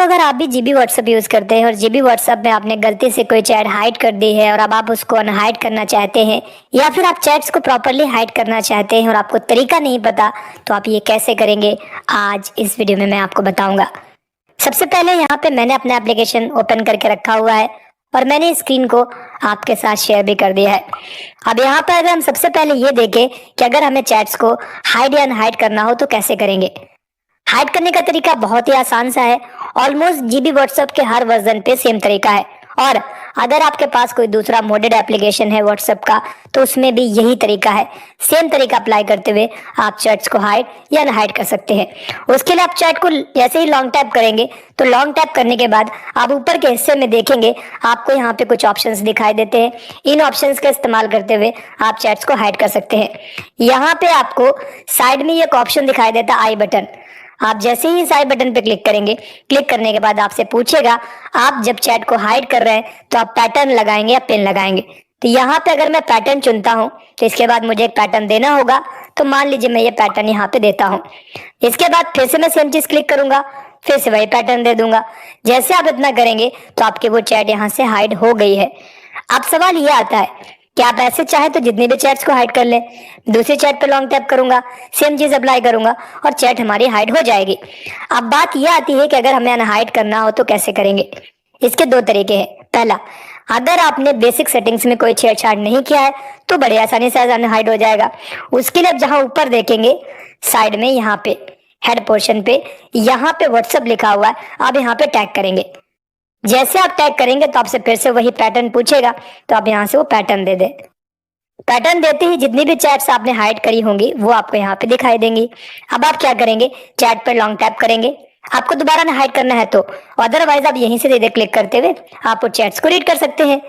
दोस्तों, अगर आप भी जीबी व्हाट्सएप यूज करते हैं और जीबी व्हाट्सएप में आपने गलती से कोई चैट हाइड कर दी है और अब आप उसको अनहाइड करना चाहते हैं, या फिर आप चैट्स को प्रॉपरली हाइड करना चाहते हैं और आपको तरीका नहीं पता, तो आप ये कैसे करेंगे आज इस वीडियो में मैं आपको बताऊंगा। सबसे पहले यहाँ पे मैंने अपना एप्लीकेशन ओपन करके रखा हुआ है और मैंने स्क्रीन को आपके साथ शेयर भी कर दिया है। अब यहाँ पर अगर हम सबसे पहले ये देखें कि अगर हमें चैट्स को हाइड या अनहाइड करना हो तो कैसे करेंगे। हाइड करने का तरीका बहुत ही आसान सा है। ऑलमोस्ट जीबी व्हाट्सएप के हर वर्जन पे सेम तरीका है, और अगर आपके पास कोई दूसरा मोडेड एप्लीकेशन है व्हाट्सएप का तो उसमें भी यही तरीका है। सेम तरीका अप्लाई करते हुए आप चैट्स को हाइड या अनहाइड कर सकते हैं। उसके लिए आप चैट को जैसे ही लॉन्ग टैप करेंगे तो लॉन्ग टैप करने के बाद आप ऊपर के हिस्से में देखेंगे आपको यहाँ पे कुछ ऑप्शंस दिखाई देते हैं। इन ऑप्शंस का इस्तेमाल करते हुए आप चैट्स को हाइड कर सकते हैं। यहाँ पे आपको साइड में एक ऑप्शन दिखाई देता है आई बटन। आप जैसे ही इस आई बटन पे क्लिक करेंगे, क्लिक करने के बाद आपसे पूछेगा आप जब चैट को हाइड कर रहे हैं तो आप पैटर्न लगाएंगे या पिन लगाएंगे। तो यहाँ पे अगर मैं पैटर्न चुनता हूँ तो इसके बाद मुझे एक पैटर्न देना होगा। तो मान लीजिए मैं ये पैटर्न यहाँ पे देता हूँ। इसके बाद फिर से मैं सेम चीज क्लिक करूंगा, फिर से वही पैटर्न दे दूंगा। जैसे आप इतना करेंगे तो आपके वो चैट यहाँ से हाइड हो गई है। अब सवाल ये आता है कि आप ऐसे चाहे तो जितने भी चैट्स को हाइड कर लें। दूसरे चैट पे लॉन्ग टैप करूंगा, सेम चीज अप्लाई करूंगा और चैट हमारी हाइड हो जाएगी। अब बात यह आती है कि अगर हमें अनहाइड करना हो तो कैसे करेंगे। इसके दो तरीके हैं। पहला, अगर आपने बेसिक सेटिंग्स में कोई छेड़छाड़ नहीं किया है तो बड़े आसानी से अनहाइड हो जाएगा। उसके लिए आप जहां ऊपर देखेंगे साइड में यहाँ पे हेड पोर्शन पे यहाँ पे व्हाट्सएप लिखा हुआ है, आप यहाँ पे टैग करेंगे। जैसे आप टैग करेंगे तो आपसे फिर से वही पैटर्न पूछेगा, तो आप यहाँ से वो पैटर्न दे दें। पैटर्न देते ही जितनी भी चैट्स आपने हाइड करी होंगी वो आपको यहाँ पे दिखाई देंगी। अब आप क्या करेंगे, चैट पर लॉन्ग टैप करेंगे। आपको दोबारा ना हाइड करना है तो, अदरवाइज आप यहीं से सीधे क्लिक करते हुए आप वो चैट्स को रीड कर सकते हैं।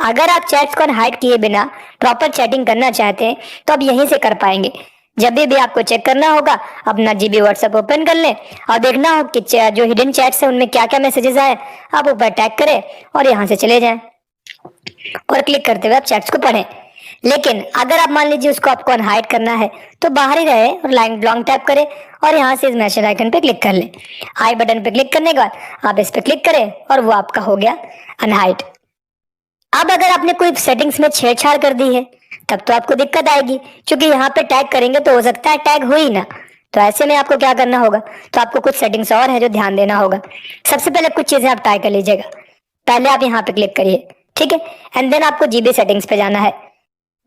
अगर आप चैट्स को हाइड किए बिना प्रॉपर चैटिंग करना चाहते हैं तो आप यहीं से कर पाएंगे। जब भी आपको चेक करना होगा अपना जीबी व्हाट्सएप ओपन कर लें और देखना हो कि जो हिडन चैट्स है उनमें क्या क्या मैसेजेस आए, आप ऊपर टैग करें और यहाँ से चले जाएं और क्लिक करते हुए आप चैट्स को पढ़ें। लेकिन अगर आप मान लीजिए उसको आपको अनहाइड करना है तो बाहर ही रहे और लाइन लॉन्ग टैप करें और यहाँ से इस मैसेज आइकन पे क्लिक कर लें। आई बटन पे क्लिक करने के बाद आप इस पे क्लिक करें और वो आपका हो गया अनहाइड। अब अगर आपने कोई सेटिंग्स में छेड़छाड़ कर दी है तब तो आपको दिक्कत आएगी, क्योंकि यहाँ पे टैग करेंगे तो हो सकता है टैग हो ही ना। तो ऐसे में आपको क्या करना होगा, तो आपको कुछ सेटिंग्स और है जो ध्यान देना होगा। सबसे पहले कुछ चीजें आप ट्राई कर लीजिएगा। पहले आप यहाँ पे क्लिक करिए, ठीक है, एंड देन आपको जीबी सेटिंग्स पे जाना है।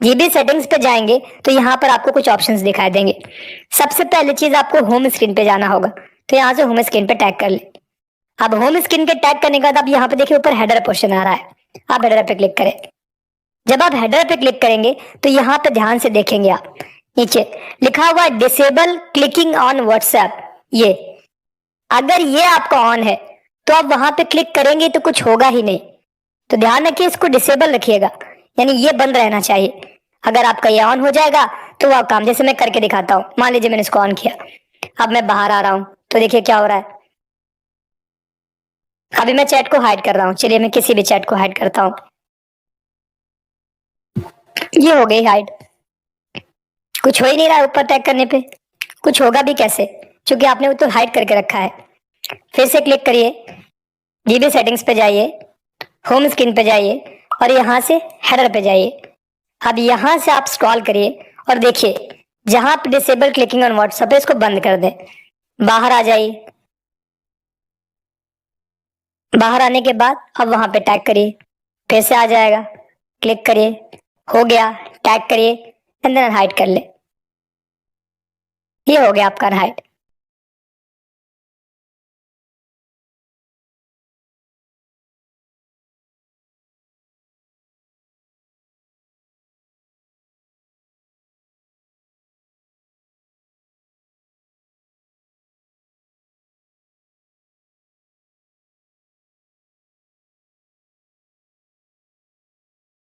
जीबी सेटिंग्स पे जाएंगे तो यहाँ पर आपको कुछ ऑप्शंस दिखाई देंगे। सबसे पहले चीज आपको होम स्क्रीन पे जाना होगा, तो यहाँ से होम स्क्रीन पे टैग कर ले। अब होम स्क्रीन के टैग करने के बाद आप यहाँ पे देखिए ऊपर हेडर पोर्शन आ रहा है, आप हेडर पे क्लिक करें। जब आप हेडर पे क्लिक करेंगे तो यहाँ पे ध्यान से देखेंगे आप नीचे लिखा हुआ है डिसेबल क्लिकिंग ऑन व्हाट्सएप। ये अगर ये आपका ऑन है तो आप वहां पे क्लिक करेंगे तो कुछ होगा ही नहीं। तो ध्यान रखिए, इसको डिसेबल रखिएगा, यानी ये बंद रहना चाहिए। अगर आपका ये ऑन हो जाएगा तो वह काम, जैसे मैं करके दिखाता हूँ। मान लीजिए मैंने इसको ऑन किया, अब मैं बाहर आ रहा हूँ तो देखिए क्या हो रहा है। अभी मैं चैट को हाइड कर रहा हूँ। चलिए मैं किसी भी चैट को हाइड करता हूँ। ये हो गई हाइड। कुछ हो ही नहीं रहा है ऊपर टैग करने पे, कुछ होगा भी कैसे, क्योंकि आपने वो तो हाइड करके रखा है। फिर से क्लिक करिए, जीबी सेटिंग्स पे जाइए, होम स्क्रीन पे जाइए और यहाँ से हेडर पे जाइए। अब यहाँ से आप स्क्रॉल करिए और देखिए जहां पे डिसेबल क्लिकिंग ऑन व्हाट्सएप है इसको बंद कर दें। बाहर आ जाइए, बाहर आने के बाद अब वहां पे टैग करिए, फिर से आ जाएगा, क्लिक करिए, हो गया, टैग करिए, एंड देन हाइड कर ले। ये हो गया आपका हाइड।